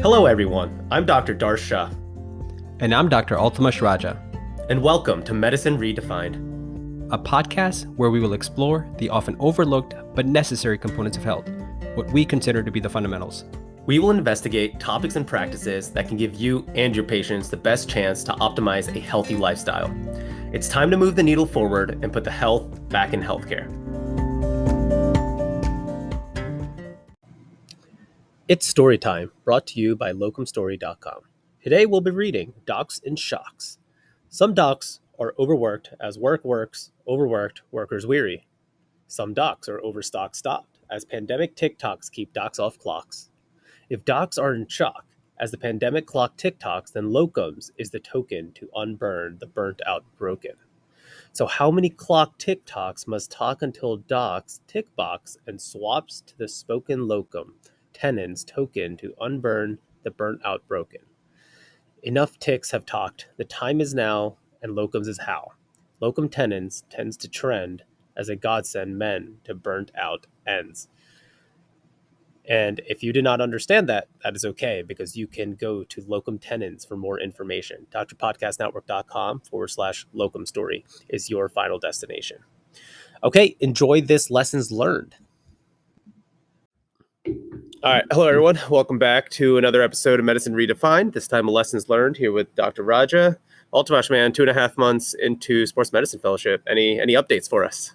Hello everyone, I'm Dr. Darsh Shah. And I'm Dr. Altamash Raja. And welcome to Medicine Redefined, a podcast where we will explore the often overlooked but necessary components of health, what we consider to be the fundamentals. We will investigate topics and practices that can give you and your patients the best chance to optimize a healthy lifestyle. It's time to move the needle forward and put the health back in healthcare. It's story time, brought to you by locumstory.com. Today we'll be reading Docs in Shocks. Some docs are overworked as work works, overworked, workers weary. Some docs are overstocked stopped as pandemic TikToks keep docs off clocks. If docs are in shock as the pandemic clock TikToks, then locums is the token to unburn the burnt out broken. So how many clock TikToks must talk until docs tick box and swaps to the spoken locum tenens token to unburn the burnt out broken? Enough ticks have talked, the time is now, and locums is how. Locum tenens tends to trend as a godsend men to burnt out ends. And if you did not understand that, that is okay, because you can go to locum tenens for more information. drpodcastnetwork.com/locum story is your final destination. Okay, enjoy this lessons learned. All right. Hello, everyone. Welcome back to another episode of Medicine Redefined. This time, a lessons learned here with Dr. Raja. Altamash, man, 2.5 months into sports medicine fellowship. Any updates for us?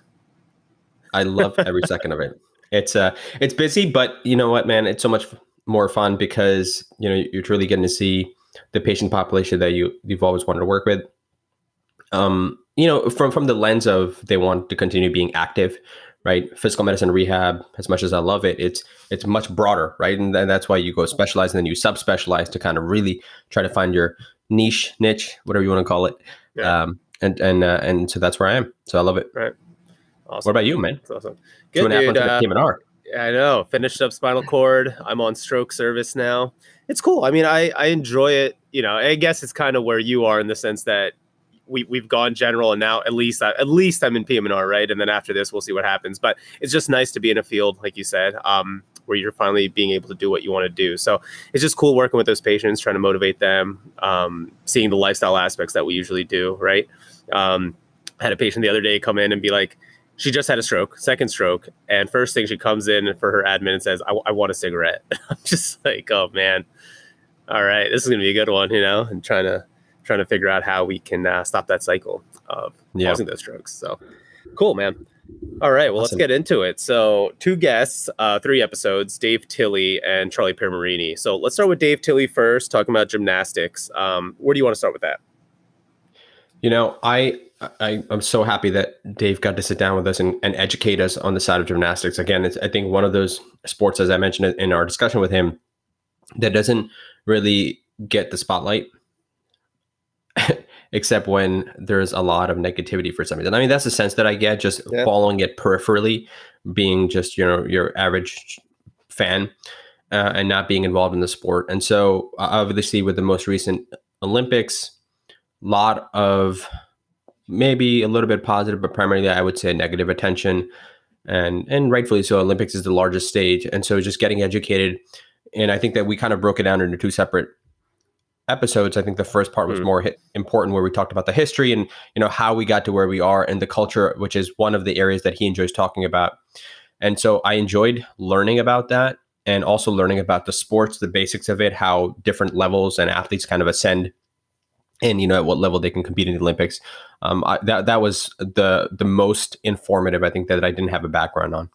I love every second of it. It's busy, but you know what, man? It's so much more fun because you're truly getting to see the patient population that you've always wanted to work with. From the lens of they want to continue being active, right? Physical medicine rehab, as much as I love it, it's much broader, right? And that's why you go specialize and then you subspecialize to kind of really try to find your niche, whatever you want to call it. Yeah. And so that's where I am. So I love it. Right. Awesome. What about you, man? That's awesome. Good, 2.5 months into PM&R. I know. Finished up spinal cord. I'm on stroke service now. It's cool. I mean, I enjoy it. I guess it's kind of where you are in the sense that we've gone general and now at least I'm in PM&R, right? And then after this, we'll see what happens. But it's just nice to be in a field, like you said, where you're finally being able to do what you want to do. So it's just cool working with those patients, trying to motivate them, seeing the lifestyle aspects that we usually do, right? I had a patient the other day come in and be like, she just had a stroke, second stroke. And first thing she comes in for her admin and says, I want a cigarette. I'm just like, oh man, all right, this is going to be a good one, and trying to figure out how we can stop that cycle of causing those strokes. So cool, man. All right, well, awesome. Let's get into it. So 2 guests, 3 episodes, Dave Tilley and Charlie Piermarini. So let's start with Dave Tilley first, talking about gymnastics. Where do you want to start with that? I'm so happy that Dave got to sit down with us and educate us on the side of gymnastics. Again, it's, I think, one of those sports, as I mentioned in our discussion with him, that doesn't really get the spotlight, except when there's a lot of negativity for some reason. I mean, that's the sense that I get just following it peripherally, being just, your average fan and not being involved in the sport. And so obviously with the most recent Olympics, lot of maybe a little bit positive, but primarily I would say negative attention, and rightfully so. Olympics is the largest stage, and so just getting educated. And I think that we kind of broke it down into 2 separate episodes. I think the first part was more important, where we talked about the history and how we got to where we are, and the culture, which is one of the areas that he enjoys talking about. And so I enjoyed learning about that, and also learning about the sports, the basics of it, how different levels and athletes kind of ascend, and at what level they can compete in the Olympics. That was the most informative, I think, that I didn't have a background on.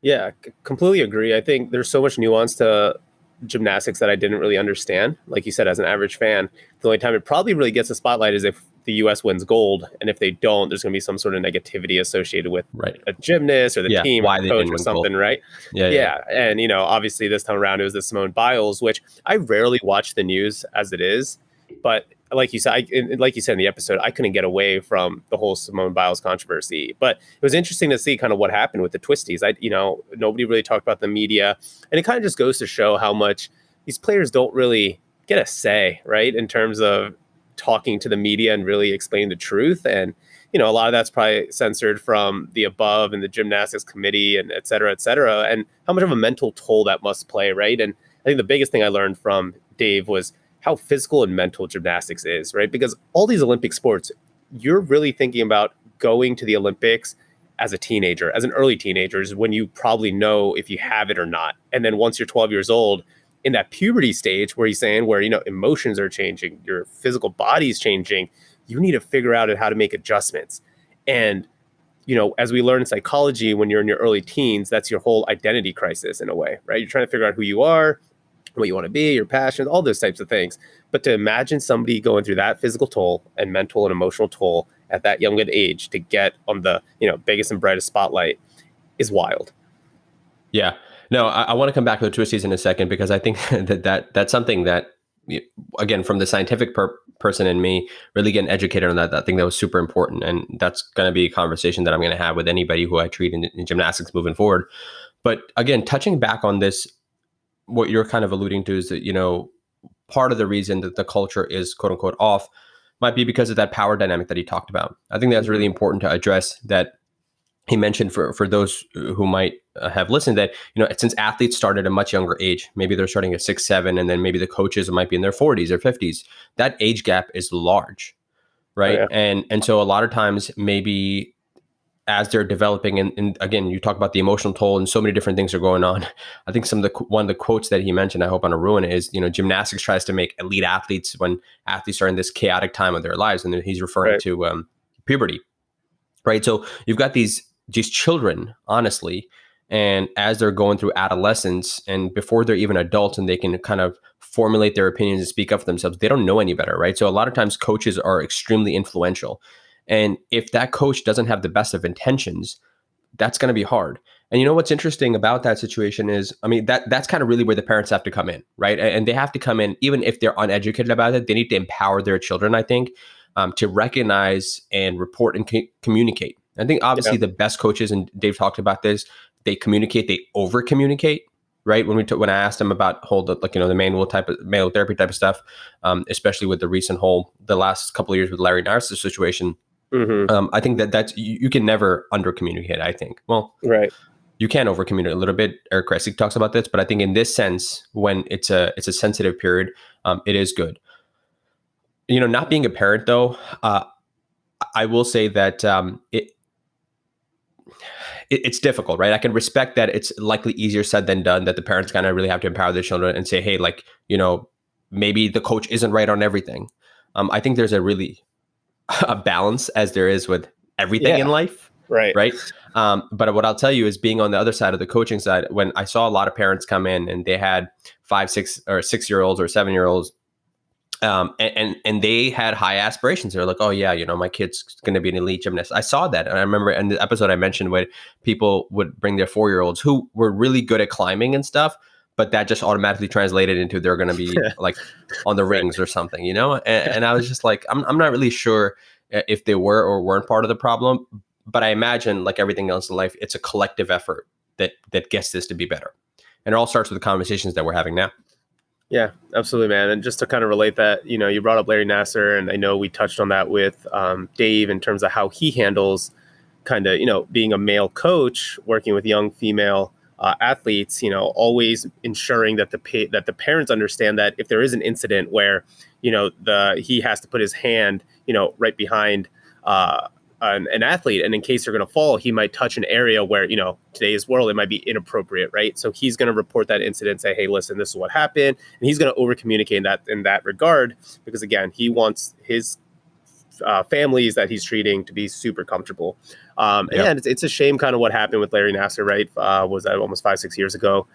Yeah, completely agree. I think there's so much nuance to gymnastics that I didn't really understand. Like you said, as an average fan, the only time it probably really gets a spotlight is if the U.S. wins gold, and if they don't, there's going to be some sort of negativity associated with a gymnast or the team or the coach or something, right? Yeah. And obviously this time around it was the Simone Biles, which I rarely watch the news as it is, but like you said in the episode, I couldn't get away from the whole Simone Biles controversy. But it was interesting to see kind of what happened with the twisties. Nobody really talked about the media, and it kind of just goes to show how much these players don't really get a say, right, in terms of talking to the media and really explaining the truth. And a lot of that's probably censored from the above and the gymnastics committee and et cetera, and how much of a mental toll that must play, right? And I think the biggest thing I learned from Dave was how physical and mental gymnastics is, right? Because all these Olympic sports, you're really thinking about going to the Olympics as a teenager, as an early teenager, is when you probably know if you have it or not. And then once you're 12 years old, in that puberty stage where he's saying where, emotions are changing, your physical body's changing, you need to figure out how to make adjustments. And, as we learn in psychology, when you're in your early teens, that's your whole identity crisis in a way, right? You're trying to figure out who you are, what you want to be, your passions, all those types of things. But to imagine somebody going through that physical toll and mental and emotional toll at that young age to get on the, biggest and brightest spotlight is wild. Yeah. No, I want to come back to the twisties in a second, because I think that's something that, again, from the scientific person in me, really getting educated on that, I think that was super important. And that's going to be a conversation that I'm going to have with anybody who I treat in gymnastics moving forward. But again, touching back on this, what you're kind of alluding to is that, part of the reason that the culture is quote unquote off might be because of that power dynamic that he talked about. I think that's really important to address, that he mentioned for those who might have listened, that, since athletes start at a much younger age, maybe they're starting at 6, 7, and then maybe the coaches might be in their 40s or 50s, that age gap is large, right? Oh, yeah. And so a lot of times, maybe as they're developing, and again, you talk about the emotional toll and so many different things are going on. I think one of the quotes that he mentioned, I hope I don't ruin it, is, gymnastics tries to make elite athletes when athletes are in this chaotic time of their lives. And he's referring to puberty, right? So you've got these children, honestly, and as they're going through adolescence and before they're even adults and they can kind of formulate their opinions and speak up for themselves, they don't know any better, right? So a lot of times coaches are extremely influential. And if that coach doesn't have the best of intentions, that's going to be hard. And what's interesting about that situation is, that's kind of really where the parents have to come in, right? And they have to come in, even if they're uneducated about it, they need to empower their children, I think, to recognize and report and communicate. I think obviously the best coaches, and Dave talked about this, they communicate, they over communicate, right? When I asked him about the manual therapy type of stuff, especially with the last couple of years with Larry Nassar's situation, I think that's you can never under communicate. I think, right, you can over communicate a little bit. Eric Kressig talks about this, but I think in this sense, when it's a sensitive period, it is good. Not being a parent though, I will say that it's difficult, right? I can respect that it's likely easier said than done, that the parents kind of really have to empower their children and say, hey, maybe the coach isn't right on everything. I think there's a balance, as there is with everything in life. Right. But what I'll tell you is, being on the other side of the coaching side, when I saw a lot of parents come in and they had 5, 6 or 6-year-olds or 7-year-olds, and they had high aspirations. They're like, oh yeah, my kid's going to be an elite gymnast. I saw that. And I remember in the episode I mentioned where people would bring their 4-year-olds who were really good at climbing and stuff, but that just automatically translated into they're going to be like on the rings or something, and I was just like, I'm not really sure if they were or weren't part of the problem, but I imagine, like everything else in life, it's a collective effort that gets this to be better. And it all starts with the conversations that we're having now. Yeah, absolutely, man. And just to kind of relate that, you brought up Larry Nassar, and I know we touched on that with Dave in terms of how he handles kind of, being a male coach, working with young female athletes, always ensuring that the parents understand that if there is an incident where, he has to put his hand, right behind an athlete, and in case they're going to fall, he might touch an area where, today's world, it might be inappropriate, right? So he's going to report that incident, say, hey, listen, this is what happened. And he's going to over communicate in that regard, because again, he wants his families that he's treating to be super comfortable. And it's a shame kind of what happened with Larry Nassar, right? Was that almost 5-6 years ago?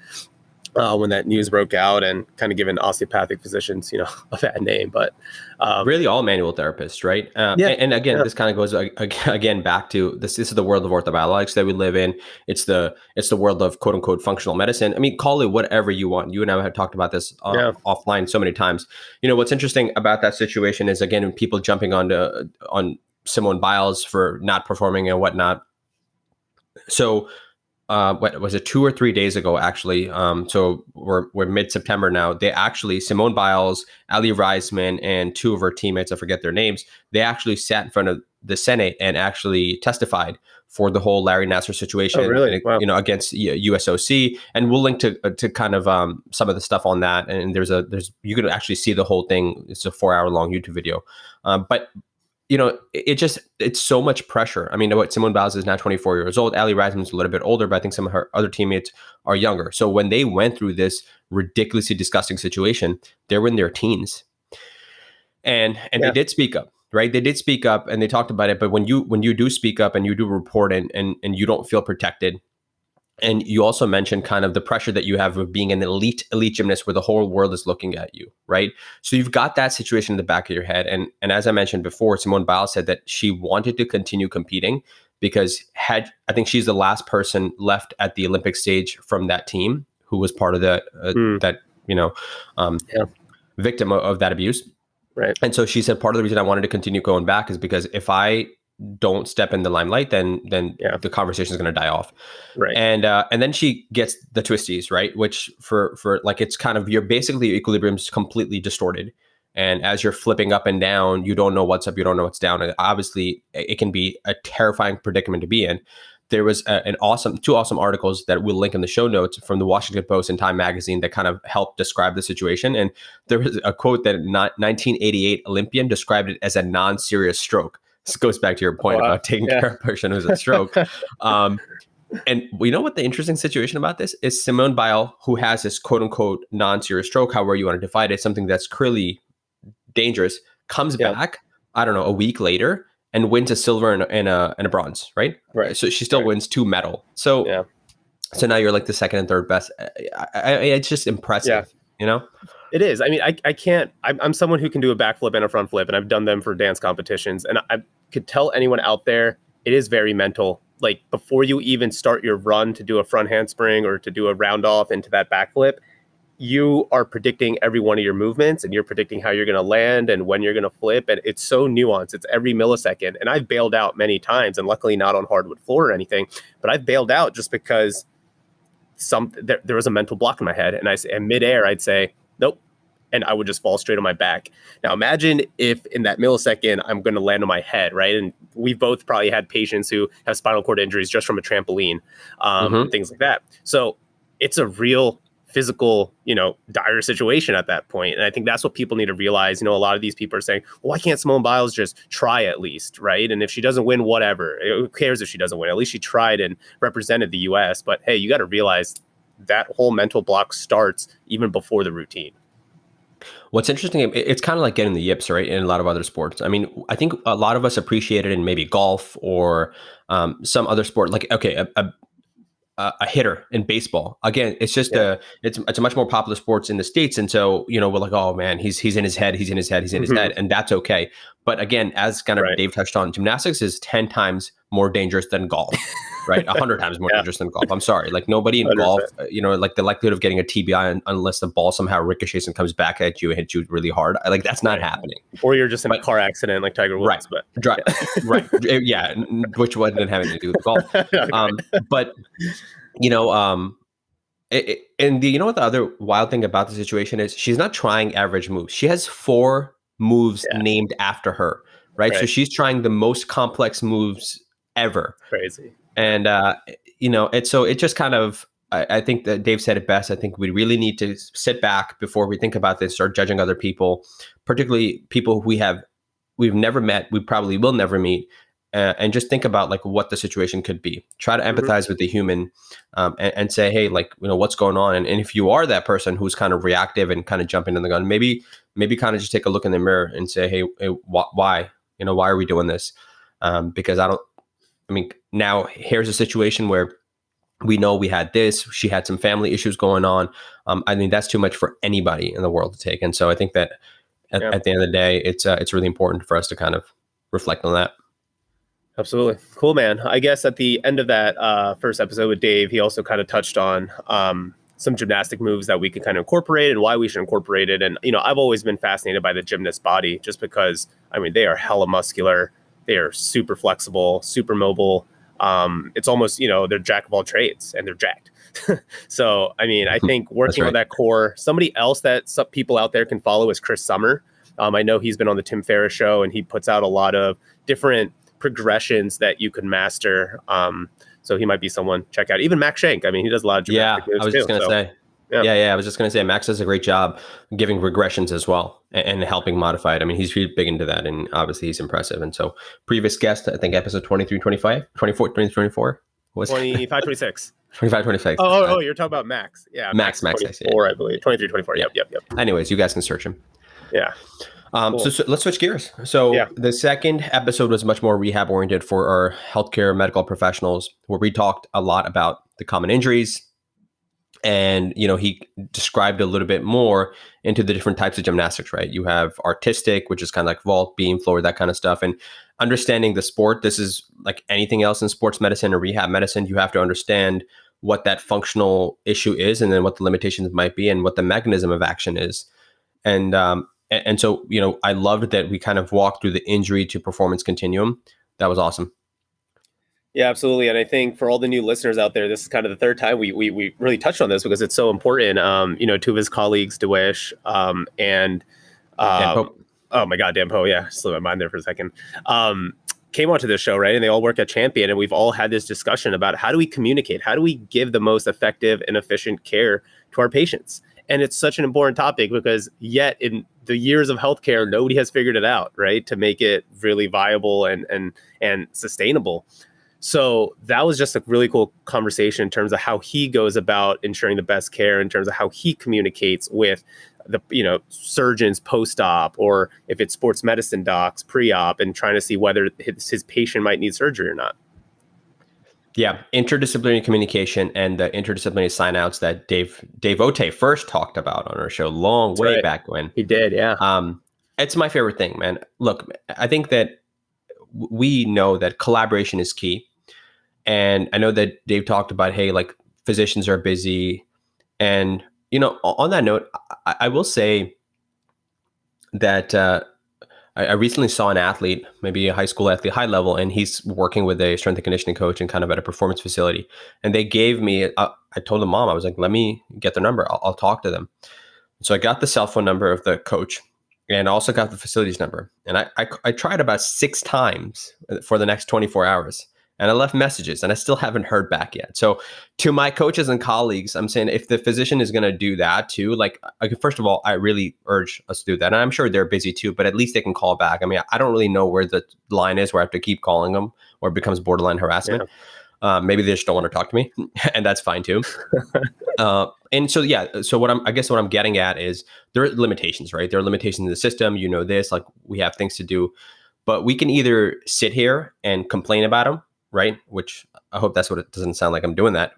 When that news broke out, and kind of given osteopathic physicians, a bad name, but really all manual therapists, right? And again, this kind of goes again back to this. This is the world of orthobiologics that we live in. It's the world of quote unquote functional medicine. I mean, call it whatever you want. You and I have talked about this offline so many times. What's interesting about that situation is, again, people jumping on Simone Biles for not performing and whatnot. So what was it, 2 or 3 days ago, actually. So we're mid-September now. They actually, Simone Biles, Ali Reisman, and two of her teammates, I forget their names, they actually sat in front of the Senate and actually testified for the whole Larry Nassar situation. Oh, really? And, Wow. against USOC. And we'll link to kind of some of the stuff on that. And there's you can actually see the whole thing. It's a 4-hour long YouTube video. But it's so much pressure. I mean, what Simone Biles is now 24 years old. Ali Reisman's a little bit older, but I think some of her other teammates are younger. So when they went through this ridiculously disgusting situation, they were in their teens, and they did speak up, right? They did speak up and they talked about it. But when you do speak up and you do report and you don't feel protected. And you also mentioned kind of the pressure that you have of being an elite gymnast where the whole world is looking at you, right? So you've got that situation in the back of your head. And as I mentioned before, Simone Biles said that she wanted to continue competing because I think she's the last person left at the Olympic stage from that team who was part of victim of that abuse. Right. And so she said, part of the reason I wanted to continue going back is because if I don't step in the limelight, then the conversation is going to die off. Right. And then she gets the twisties, right? Which for like, it's kind of, you're basically, your equilibrium's completely distorted. And as you're flipping up and down, you don't know what's up, you don't know what's down. And obviously it can be a terrifying predicament to be in. There was two awesome articles that we'll link in the show notes from the Washington Post and Time Magazine that kind of helped describe the situation. And there was a quote that 1988 Olympian described it as a non-serious stroke. This goes back to your point about taking care of a person who's a stroke. And we know what the interesting situation about this is. Simone Biles, who has this quote unquote non-serious stroke, however you want to define it, something that's clearly dangerous, comes back, I don't know, a week later and wins a silver and a bronze, right? Right. So she still wins 2 medals. So so now you're like the second and third best. It's just impressive, It is. I mean, I'm someone who can do a backflip and a front flip, and I've done them for dance competitions. And I could tell anyone out there, it is very mental. Like, before you even start your run to do a front handspring or to do a round off into that backflip, you are predicting every one of your movements, and you're predicting how you're going to land and when you're going to flip. And it's so nuanced. It's every millisecond. And I've bailed out many times, and luckily not on hardwood floor or anything, but I've bailed out just because there was a mental block in my head. And in midair, I'd say, nope. And I would just fall straight on my back. Now, imagine if in that millisecond, I'm going to land on my head, right? And we've both probably had patients who have spinal cord injuries just from a trampoline, things like that. So it's a real physical, dire situation at that point. And I think that's what people need to realize. A lot of these people are saying, well, why can't Simone Biles just try at least, right? And if she doesn't win, whatever. Who cares if she doesn't win? At least she tried and represented the U.S. But hey, you got to realize that whole mental block starts even before the routine. What's interesting, it's kind of like getting the yips, right? In a lot of other sports. I mean, I think a lot of us appreciate it in maybe golf or some other sport. Like, okay, a hitter in baseball. Again, it's just it's a much more popular sports in the States. And so, we're like, oh man, he's in his head, he's in his head. And that's okay. But again, as kind of Dave touched on, gymnastics is 10 times more dangerous than golf, right? 100 times more dangerous than golf. I'm sorry. Like, nobody in 100%. Golf, like the likelihood of getting a TBI unless the ball somehow ricochets and comes back at you and hits you really hard. Like, that's not happening. Or you're just in a car accident like Tiger Woods. Right. Yeah. Which one didn't have anything to do with golf. But, and what the other wild thing about the situation is, she's not trying average moves. She has 4 moves named after her, right? So she's trying the most complex moves ever. Crazy. And, it just kind of, I think that Dave said it best. I think we really need to sit back before we think about this, start judging other people, particularly people we've never met, we probably will never meet, and just think about like what the situation could be. Try to empathize with the human and say, hey, like, what's going on? And if you are that person who's kind of reactive and kind of jumping in the gun, maybe kind of just take a look in the mirror and say, hey, why? Why are we doing this? Because now here's a situation where we know we had this, she had some family issues going on. I mean, that's too much for anybody in the world to take. And so I think that at the end of the day, it's really important for us to kind of reflect on that. Absolutely. Cool, man. I guess at the end of that first episode with Dave, he also kind of touched on some gymnastic moves that we can kind of incorporate and why we should incorporate it. And, I've always been fascinated by the gymnast body just because, they are hella muscular. They are super flexible, super mobile. it's almost, they're jack of all trades and they're jacked. So, I mean, I think working on that core, somebody else that some people out there can follow is Chris Summer. I know he's been on the Tim Ferriss show, and he puts out a lot of different progressions that you could master. So he might be someone check out. Even Max Schenk. I mean, he does a lot of gymnastic moves I was just going to say. Yeah. I was just going to say Max does a great job giving regressions as well and helping modify it. I mean, he's really big into that, and obviously he's impressive. And so previous guest, I think episode 23, 25, 24, 24 was 25, 26. 25, 26. Oh, you're talking about Max. Yeah. Max 24, I believe. 23, 24. Yep. Anyways, you guys can search him. Yeah. Cool. So let's switch gears. So the second episode was much more rehab oriented for our healthcare medical professionals, where we talked a lot about the common injuries. And, he described a little bit more into the different types of gymnastics, right? You have artistic, which is kind of like vault, beam, floor, that kind of stuff. And understanding the sport, this is like anything else in sports medicine or rehab medicine. You have to understand what that functional issue is, and then what the limitations might be, and what the mechanism of action is. And so, I loved that we kind of walked through the injury to performance continuum. That was awesome. Yeah, absolutely. And I think for all the new listeners out there, this is kind of the third time we really touched on this, because it's so important. Two of his colleagues, DeWish and oh my God, Dan Poe. Yeah, slowed my mind there for a second. Came onto this show, right? And they all work at Champion, and we've all had this discussion about how do we communicate? How do we give the most effective and efficient care to our patients? And it's such an important topic, because yet in the years of healthcare, nobody has figured it out, right? To make it really viable and sustainable. So that was just a really cool conversation in terms of how he goes about ensuring the best care, in terms of how he communicates with the surgeons post-op, or if it's sports medicine docs pre-op, and trying to see whether his patient might need surgery or not. Yeah, interdisciplinary communication and the interdisciplinary sign-outs that Dave Ote first talked about on our show way back when. He did, yeah. It's my favorite thing, man. Look, I think that we know that collaboration is key. And I know that Dave talked about, hey, like physicians are busy. And, on that note, I will say that I recently saw an athlete, maybe a high school athlete, high level, and he's working with a strength and conditioning coach and kind of at a performance facility. And they gave me, I told the mom, I was like, let me get their number. I'll talk to them. So I got the cell phone number of the coach, and also got the facilities number. And I tried about 6 times for the next 24 hours. And I left messages, and I still haven't heard back yet. So to my coaches and colleagues, I'm saying if the physician is going to do that too, first of all, I really urge us to do that. And I'm sure they're busy too, but at least they can call back. I mean, I don't really know where the line is where I have to keep calling them, or it becomes borderline harassment. Yeah. Maybe they just don't want to talk to me, and that's fine too. And so, so what I'm getting at is there are limitations, right? There are limitations in the system. This, like we have things to do, but we can either sit here and complain about them, right? Which I hope that's what it doesn't sound like I'm doing that.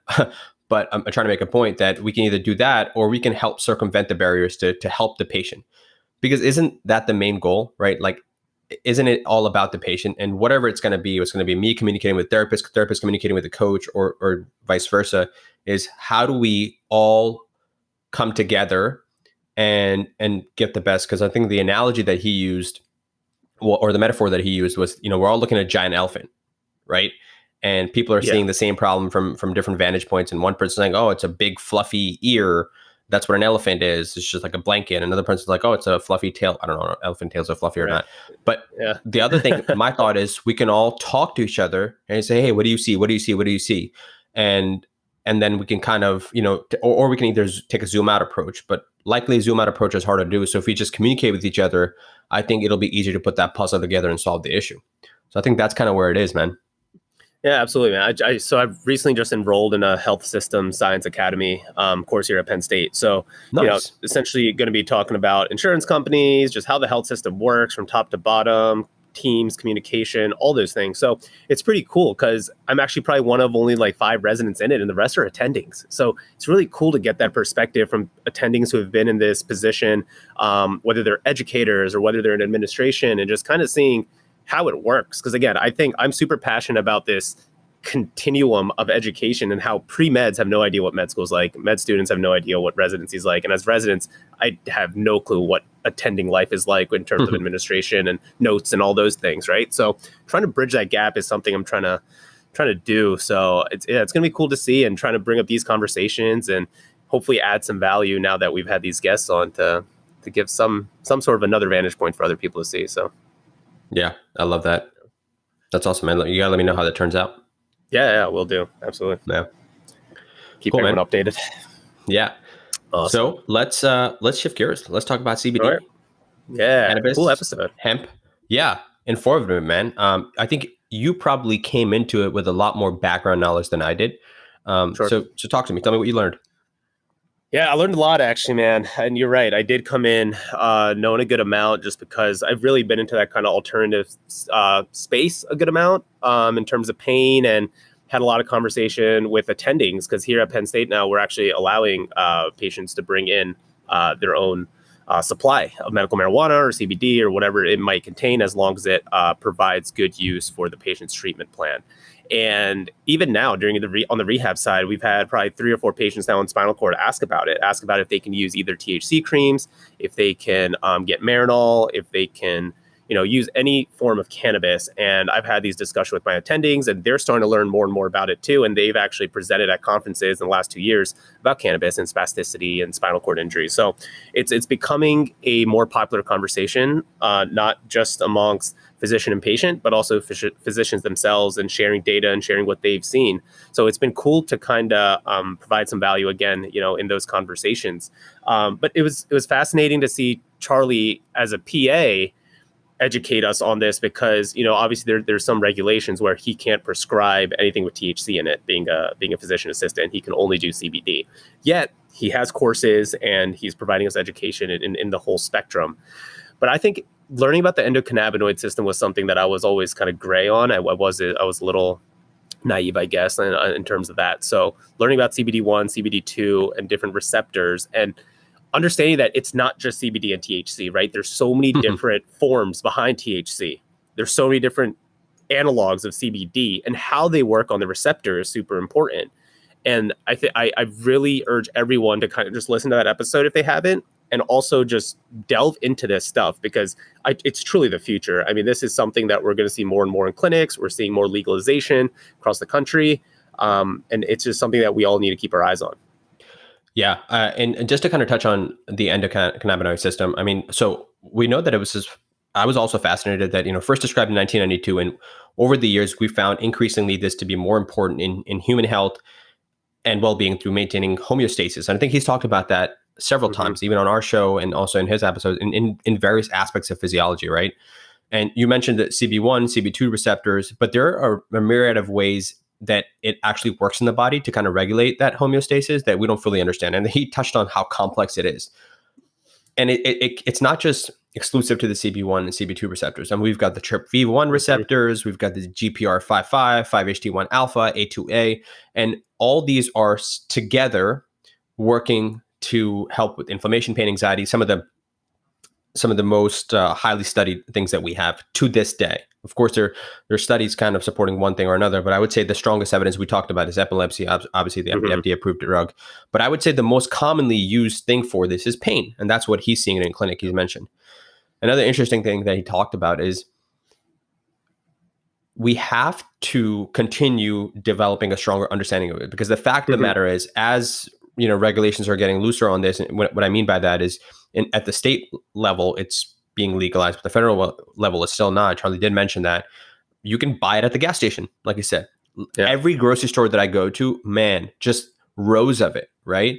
But I'm trying to make a point that we can either do that, or we can help circumvent the barriers to help the patient. Because isn't that the main goal, right? Like, isn't it all about the patient? And whatever it's going to be me communicating with therapist communicating with the coach, or vice versa, is how do we all come together and get the best? Because I think the analogy that he used, or the metaphor that he used was, we're all looking at a giant elephant, right? And people are seeing the same problem from different vantage points. And one person's saying, oh, it's a big fluffy ear. That's what an elephant is. It's just like a blanket. Another person's like, oh, it's a fluffy tail. I don't know if elephant tails are fluffy or not. But the other thing, my thought is, we can all talk to each other and say, hey, what do you see? What do you see? What do you see? And then we can kind of, or we can either take a zoom out approach, but likely a zoom out approach is hard to do. So if we just communicate with each other, I think it'll be easier to put that puzzle together and solve the issue. So I think that's kind of where it is, man. Yeah, absolutely, man. So I've recently just enrolled in a health system science academy course here at Penn State. So, nice. Essentially going to be talking about insurance companies, just how the health system works from top to bottom, teams, communication, all those things. So it's pretty cool, because I'm actually probably one of only like 5 residents in it, and the rest are attendings. So it's really cool to get that perspective from attendings who have been in this position, whether they're educators or whether they're in administration, and just kind of seeing how it works. Because again, I think I'm super passionate about this continuum of education, and how pre-meds have no idea what med school is like. Med students have no idea what residency is like. And as residents, I have no clue what attending life is like in terms of administration and notes and all those things, right? So trying to bridge that gap is something I'm trying trying to do. So it's going to be cool to see, and trying to bring up these conversations and hopefully add some value now that we've had these guests on to give some sort of another vantage point for other people to see. So yeah, I love that. That's awesome, man. You gotta let me know how that turns out. Yeah, we'll do. Absolutely. Yeah. Keep everyone updated. Yeah. Awesome. So let's shift gears. Let's talk about CBD. Right. Yeah. Cannabis, cool episode. Hemp. Yeah. Informative, man. I think you probably came into it with a lot more background knowledge than I did. Sure. So talk to me. Tell me what you learned. Yeah, I learned a lot, actually, man. And you're right. I did come in knowing a good amount, just because I've really been into that kind of alternative space a good amount in terms of pain, and had a lot of conversation with attendings, because here at Penn State now, we're actually allowing patients to bring in their own supply of medical marijuana or CBD or whatever it might contain, as long as it provides good use for the patient's treatment plan. And even now, during on the rehab side, we've had probably 3 or 4 patients now on spinal cord ask about if they can use either THC creams, if they can get Marinol, if they can, use any form of cannabis. And I've had these discussions with my attendings, and they're starting to learn more and more about it too. And they've actually presented at conferences in the last 2 years about cannabis and spasticity and spinal cord injury. So it's becoming a more popular conversation, not just amongst physician and patient, but also physicians themselves, and sharing data and sharing what they've seen. So it's been cool to kind of provide some value again, in those conversations. But it was fascinating to see Charlie as a PA educate us on this, because obviously there's some regulations where he can't prescribe anything with THC in it, being a physician assistant. He can only do CBD. Yet he has courses, and he's providing us education in the whole spectrum. But I think learning about the endocannabinoid system was something that I was always kind of gray on. I was a little naive, I guess, in terms of that. So learning about CBD1, CBD2, and different receptors, and understanding that it's not just CBD and THC, right? There's so many different forms behind THC. There's so many different analogs of CBD, and how they work on the receptor is super important. And I really urge everyone to kind of just listen to that episode if they haven't, and also just delve into this stuff, because it's truly the future. I mean, this is something that we're going to see more and more in clinics. We're seeing more legalization across the country. And it's just something that we all need to keep our eyes on. Yeah. And just to kind of touch on the endocannabinoid system, I mean, so we know that I was also fascinated that, first described in 1992, and over the years, we found increasingly this to be more important in human health and well-being through maintaining homeostasis. And I think he's talked about that several times, even on our show and also in his episodes, in various aspects of physiology, right? And you mentioned that CB1, CB2 receptors, but there are a myriad of ways that it actually works in the body to kind of regulate that homeostasis that we don't fully understand. And he touched on how complex it is. And it's not just exclusive to the CB1 and CB2 receptors. And we've got the TRPV1 receptors, we've got the GPR55, 5-HT1 alpha, A2A, and all these are together working to help with inflammation, pain, anxiety, some of the most highly studied things that we have to this day. Of course, there are studies kind of supporting one thing or another, but I would say the strongest evidence we talked about is epilepsy, obviously the FDA-approved drug. But I would say the most commonly used thing for this is pain, and that's what he's seeing in clinic, he's mentioned. Another interesting thing that he talked about is we have to continue developing a stronger understanding of it, because the fact of the matter is, as regulations are getting looser on this, and what I mean by that is at the state level, it's being legalized, but the federal level is still not. Charlie did mention that you can buy it at the gas station. Like I said, every grocery store that I go to, man, just rows of it, right?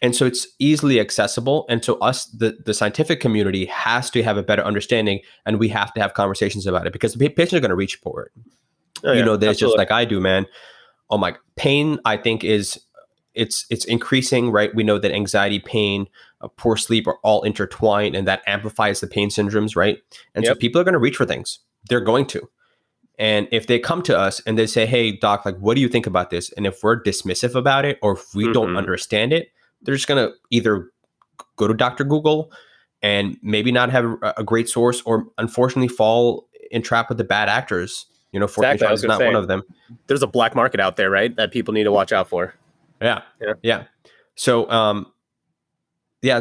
And so it's easily accessible. And so us, the scientific community, has to have a better understanding, and we have to have conversations about it, because the patients are going to reach for it. There's absolutely. Just like I do, man. Oh my, pain, I think it's increasing, right? We know that anxiety, pain, poor sleep are all intertwined, and that amplifies the pain syndromes, right? And so people are going to reach for things. They're going to. And if they come to us and they say, hey, doc, like, what do you think about this? And if we're dismissive about it, or if we don't understand it, they're just going to either go to Dr. Google and maybe not have a great source, or unfortunately fall in trap with the bad actors. Fortunately, Charlie's not one of them. There's a black market out there, right? That people need to watch out for. Yeah. So,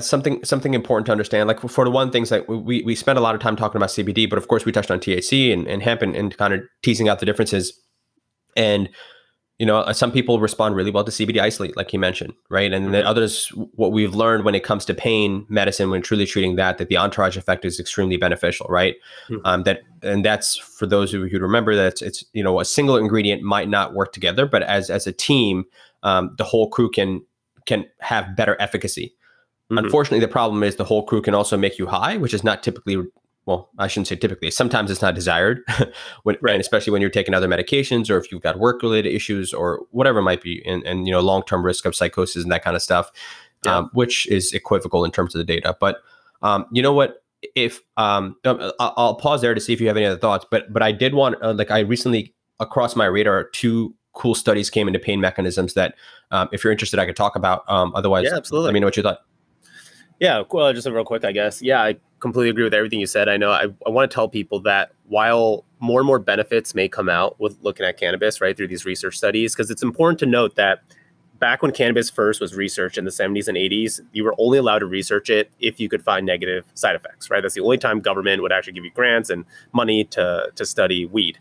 something important to understand. Like, for the one things that we spent a lot of time talking about CBD, but of course we touched on THC and hemp and kind of teasing out the differences. And some people respond really well to CBD isolate, like you mentioned, right? And then others, what we've learned when it comes to pain medicine, when truly treating that the entourage effect is extremely beneficial, right? That's for those of you who remember that it's a single ingredient might not work together, but as a team, the whole crew can have better efficacy. Unfortunately, the problem is the whole crew can also make you high, which is not typically. Well, I shouldn't say typically. Sometimes it's not desired, and especially when you're taking other medications or if you've got work-related issues or whatever it might be, and long-term risk of psychosis and that kind of stuff, which is equivocal in terms of the data. But you know what? If I'll pause there to see if you have any other thoughts. But I did want, I recently across my radar, 2 cool studies came into pain mechanisms that, if you're interested, I could talk about. Otherwise, absolutely. Let me know what you thought. Yeah, well, just real quick, I guess. Yeah, I completely agree with everything you said. I know I want to tell people that while more and more benefits may come out with looking at cannabis, right, through these research studies, because it's important to note that back when cannabis first was researched in the 70s and 80s, you were only allowed to research it if you could find negative side effects, right? That's the only time government would actually give you grants and money to study weed.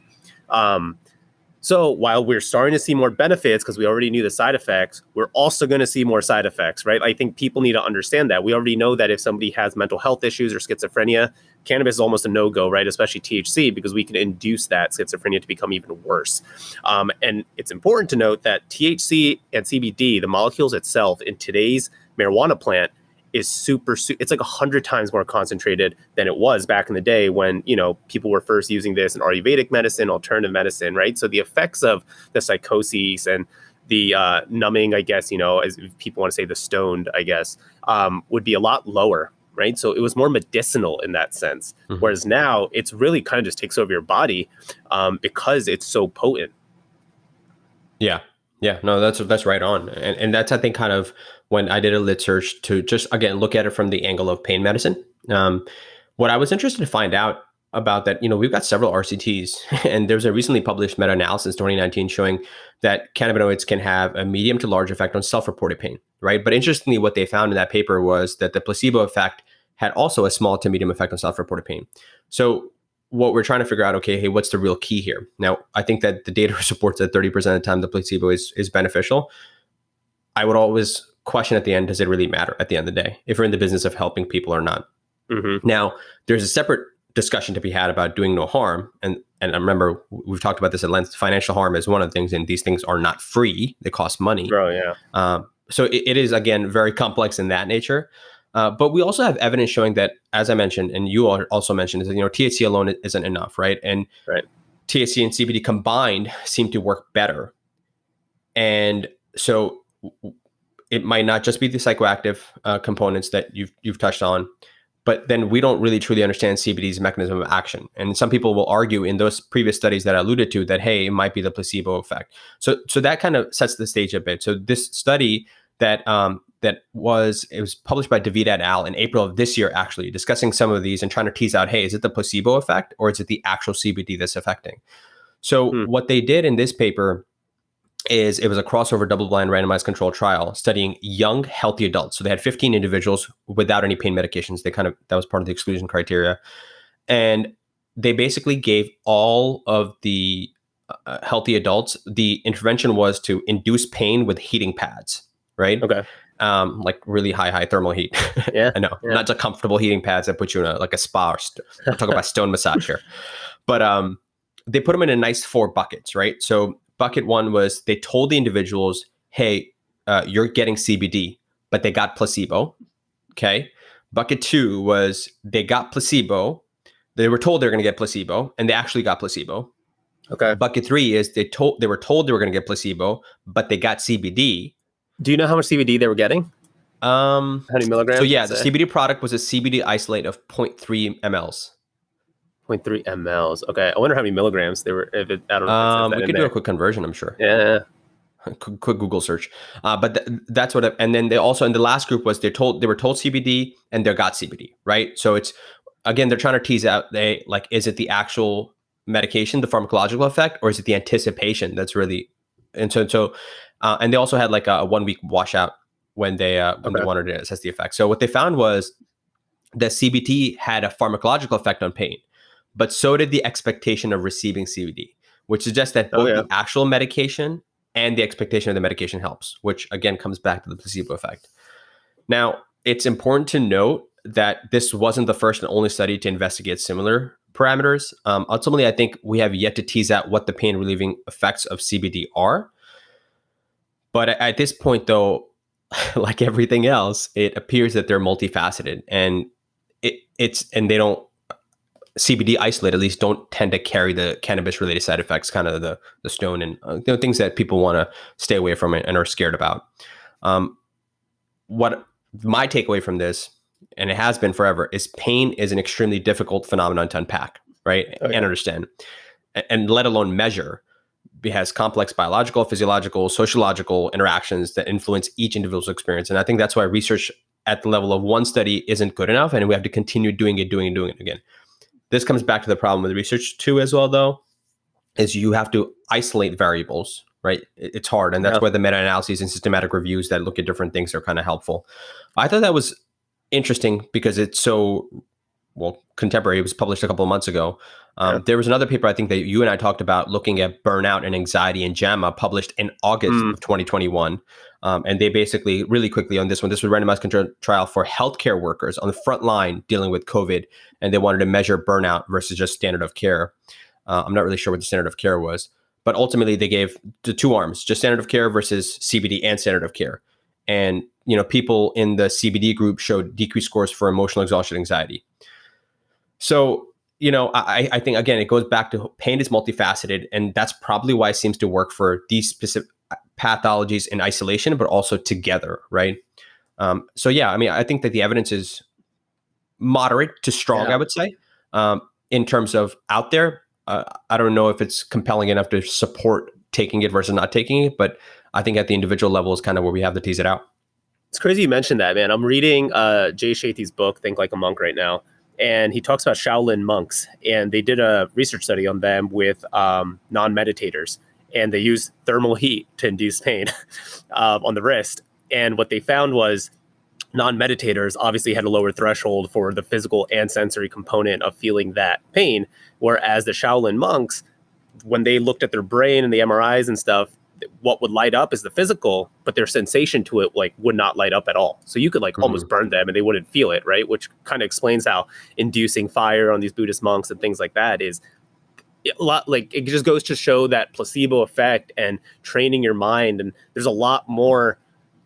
So while we're starting to see more benefits because we already knew the side effects, we're also going to see more side effects, right? I think people need to understand that. We already know that if somebody has mental health issues or schizophrenia, cannabis is almost a no-go, right? Especially THC, because we can induce that schizophrenia to become even worse. And it's important to note that THC and CBD, the molecules itself in today's marijuana plant, is it's like 100 times more concentrated than it was back in the day when, people were first using this in Ayurvedic medicine, alternative medicine, right? So the effects of the psychoses and the numbing, I guess, as people want to say the stoned, I guess, would be a lot lower, right? So it was more medicinal in that sense. Whereas now it's really kind of just takes over your body because it's so potent. Yeah. Yeah, no, that's right on. And that's, I think, kind of when I did a lit search to just, again, look at it from the angle of pain medicine. What I was interested to find out about that, we've got several RCTs, and there's a recently published meta-analysis 2019 showing that cannabinoids can have a medium to large effect on self-reported pain, right? But interestingly, what they found in that paper was that the placebo effect had also a small to medium effect on self-reported pain. So what we're trying to figure out, okay, hey, what's the real key here? Now, I think that the data supports that 30% of the time the placebo is beneficial. I would always question at the end, does it really matter at the end of the day, if we're in the business of helping people or not? Now, there's a separate discussion to be had about doing no harm. And I remember we've talked about this at length. Financial harm is one of the things, and these things are not free. They cost money. Oh, yeah. So it is, again, very complex in that nature. But we also have evidence showing that, as I mentioned, and you also mentioned, is that THC alone isn't enough, right? And THC and CBD combined seem to work better. And so it might not just be the psychoactive components that you've touched on, but then we don't really truly understand CBD's mechanism of action. And some people will argue in those previous studies that I alluded to that, hey, it might be the placebo effect. So that kind of sets the stage a bit. So this study that was published by David et al. In April of this year, actually discussing some of these and trying to tease out, hey, is it the placebo effect or is it the actual CBD that's affecting? So what they did in this paper is it was a crossover double-blind randomized controlled trial studying young, healthy adults. So they had 15 individuals without any pain medications. That was part of the exclusion criteria. And they basically gave all of the healthy adults, the intervention was to induce pain with heating pads, right? Okay. Like really high thermal heat. Yeah. I know, not just comfortable heating pads that put you in a spa. We're talking about stone massage here. But they put them in a nice 4 buckets, right? So bucket 1 was they told the individuals, hey, you're getting CBD, but they got placebo. Okay. Bucket 2 was they got placebo. They were told they're going to get placebo, and they actually got placebo. Okay. Bucket 3 is they were told they were going to get placebo, but they got CBD. Do you know how much CBD they were getting? How many milligrams? So yeah, the CBD product was a CBD isolate of 0.3 mLs. 0.3 mLs. Okay. I wonder how many milligrams they were. I don't know. We could do a quick conversion, I'm sure. Yeah. Quick Google search. But that's what. And then they also, in the last group, was they were told CBD and they got CBD, right? So it's, again, they're trying to tease out, is it the actual medication, the pharmacological effect, or is it the anticipation that's really, and they also had like a 1 week washout when they wanted to assess the effect. So what they found was that CBD had a pharmacological effect on pain, but so did the expectation of receiving CBD, which suggests that both the actual medication and the expectation of the medication helps, which again comes back to the placebo effect. Now, it's important to note that this wasn't the first and only study to investigate similar parameters. Ultimately, I think we have yet to tease out what the pain relieving effects of CBD are. But at this point, though, like everything else, it appears that they're multifaceted, and CBD isolate at least don't tend to carry the cannabis related side effects, kind of the stone and things that people want to stay away from and are scared about. What my takeaway from this, and it has been forever, is pain is an extremely difficult phenomenon to unpack, right? And understand, and let alone measure. It has complex biological, physiological, sociological interactions that influence each individual's experience. And I think that's why research at the level of one study isn't good enough, and we have to continue doing it again. This comes back to the problem with research too, as well, though, is you have to isolate variables, right? It's hard. And that's why the meta-analyses and systematic reviews that look at different things are kind of helpful. I thought that was interesting because it's so, contemporary. It was published a couple of months ago. There was another paper I think that you and I talked about looking at burnout and anxiety in JAMA, published in August of 2021. And they basically, really quickly on this one, this was a randomized controlled trial for healthcare workers on the front line dealing with COVID. And they wanted to measure burnout versus just standard of care. I'm not really sure what the standard of care was, but ultimately they gave the two arms, just standard of care versus CBD and standard of care. And, people in the CBD group showed decreased scores for emotional exhaustion, anxiety. So, I think, again, it goes back to pain is multifaceted, and that's probably why it seems to work for these specific pathologies in isolation, but also together, right? I think that the evidence is moderate to strong, I would say, in terms of out there. I don't know if it's compelling enough to support taking it versus not taking it, but I think at the individual level is kind of where we have to tease it out. It's crazy you mentioned that, man. I'm reading Jay Shetty's book, Think Like a Monk, right now. And he talks about Shaolin monks, and they did a research study on them with non-meditators, and they used thermal heat to induce pain on the wrist. And what they found was non-meditators obviously had a lower threshold for the physical and sensory component of feeling that pain, whereas the Shaolin monks, when they looked at their brain and the MRIs and stuff, what would light up is the physical, but their sensation to it would not light up at all. So you could almost burn them and they wouldn't feel it, right? Which kind of explains how inducing fire on these Buddhist monks and things like that is a lot. It just goes to show that placebo effect and training your mind. And there's a lot more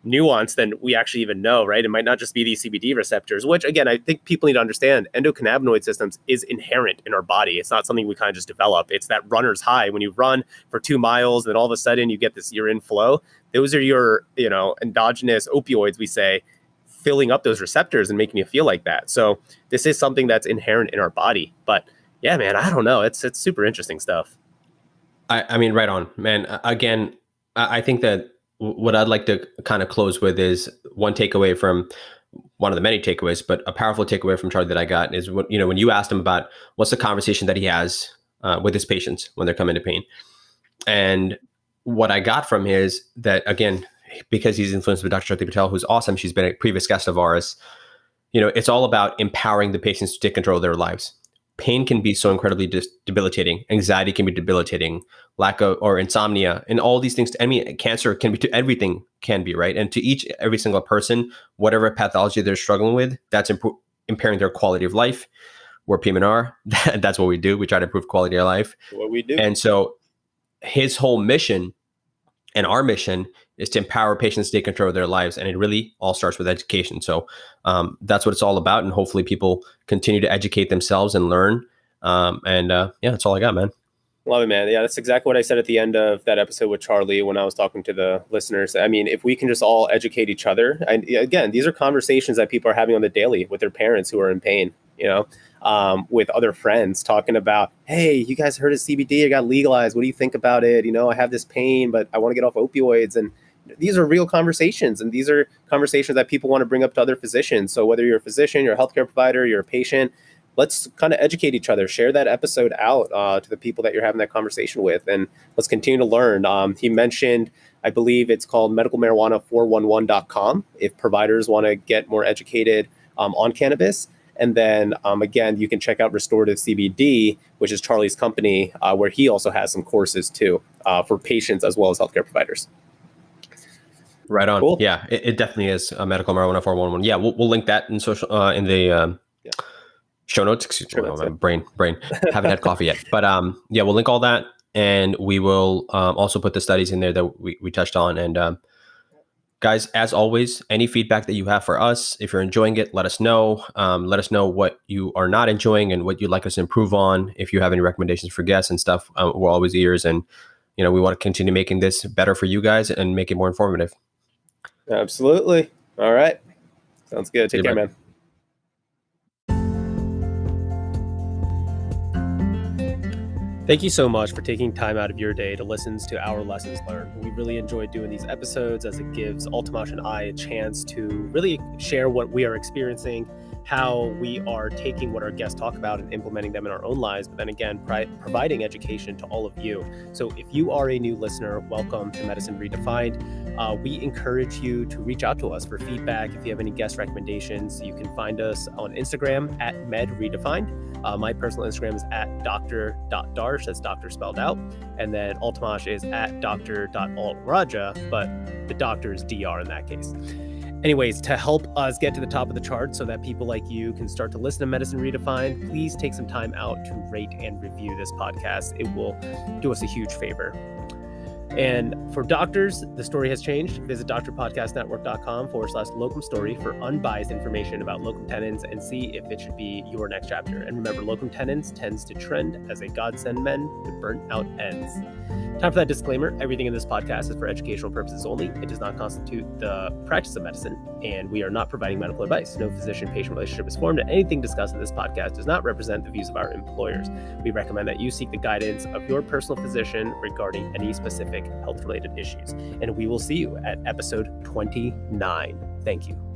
nuance than we actually even know, right? It might not just be these CBD receptors, which again, I think people need to understand endocannabinoid systems is inherent in our body. It's not something we kind of just develop. It's that runner's high. When you run for 2 miles, and then all of a sudden you get this urine flow, those are your, endogenous opioids, we say, filling up those receptors and making you feel like that. So this is something that's inherent in our body. But yeah, man, I don't know. It's super interesting stuff. I mean, right on, man. Again, I think that what I'd like to kind of close with is one takeaway from one of the many takeaways, but a powerful takeaway from Charlie that I got is when you asked him about what's the conversation that he has with his patients when they're coming to pain. And what I got from is that, again, because he's influenced by Dr. Shruti Patel, who's awesome. She's been a previous guest of ours. It's all about empowering the patients to take control of their lives. Pain can be so incredibly debilitating. Anxiety can be debilitating, lack of, or insomnia, and all these things. I mean, cancer can be, everything can be, right? And to every single person, whatever pathology they're struggling with, that's impairing their quality of life. We're PM&R. That's what we do. We try to improve quality of life. What we do. And so his whole mission and our mission is to empower patients to take control of their lives. And it really all starts with education. So that's what it's all about. And hopefully people continue to educate themselves and learn. That's all I got, man. Love it, man. Yeah, that's exactly what I said at the end of that episode with Charlie when I was talking to the listeners. I mean, if we can just all educate each other. And again, these are conversations that people are having on the daily with their parents who are in pain, with other friends talking about, hey, you guys heard of CBD? It got legalized. What do you think about it? I have this pain, but I want to get off opioids. And these are real conversations, and these are conversations that people want to bring up to other physicians. So whether you're a physician, you're a healthcare provider, you're a patient, let's kind of educate each other, share that episode out to the people that you're having that conversation with, and let's continue to learn. He mentioned, I believe it's called medicalmarijuana411.com if providers want to get more educated on cannabis. And then again, you can check out Restorative CBD, which is Charlie's company, where he also has some courses too for patients as well as healthcare providers. Right on. Cool. Yeah, it definitely is a medical marijuana 411. Yeah, we'll link that in social in the show notes. Excuse me, my brain haven't had coffee yet, but yeah, we'll link all that, and we will also put the studies in there that we touched on. And guys, as always, any feedback that you have for us, if you're enjoying it, let us know. Let us know what you are not enjoying and what you'd like us to improve on. If you have any recommendations for guests and stuff, we're always ears, and we want to continue making this better for you guys and make it more informative. Absolutely. All right. Sounds good. Take care, man. Thank you so much for taking time out of your day to listen to our lessons learned. We really enjoy doing these episodes as it gives Altamash and I a chance to really share what we are experiencing, how we are taking what our guests talk about and implementing them in our own lives, but then again, providing education to all of you. So if you are a new listener, welcome to Medicine Redefined. We encourage you to reach out to us for feedback. If you have any guest recommendations, you can find us on Instagram at medredefined. My personal Instagram is at dr.darsh, that's doctor spelled out. And then Altamash is at dr.altraja, but the doctor is DR in that case. Anyways, to help us get to the top of the chart so that people like you can start to listen to Medicine Redefined, please take some time out to rate and review this podcast. It will do us a huge favor. And for doctors, the story has changed. Visit drpodcastnetwork.com/locum story for unbiased information about locum tenens and see if it should be your next chapter. And remember, locum tenens tends to trend as a godsend men to burnt out ends. Time for that disclaimer. Everything in this podcast is for educational purposes only. It does not constitute the practice of medicine, and we are not providing medical advice. No physician-patient relationship is formed, and anything discussed in this podcast does not represent the views of our employers. We recommend that you seek the guidance of your personal physician regarding any specific health-related issues. And we will see you at episode 29. Thank you.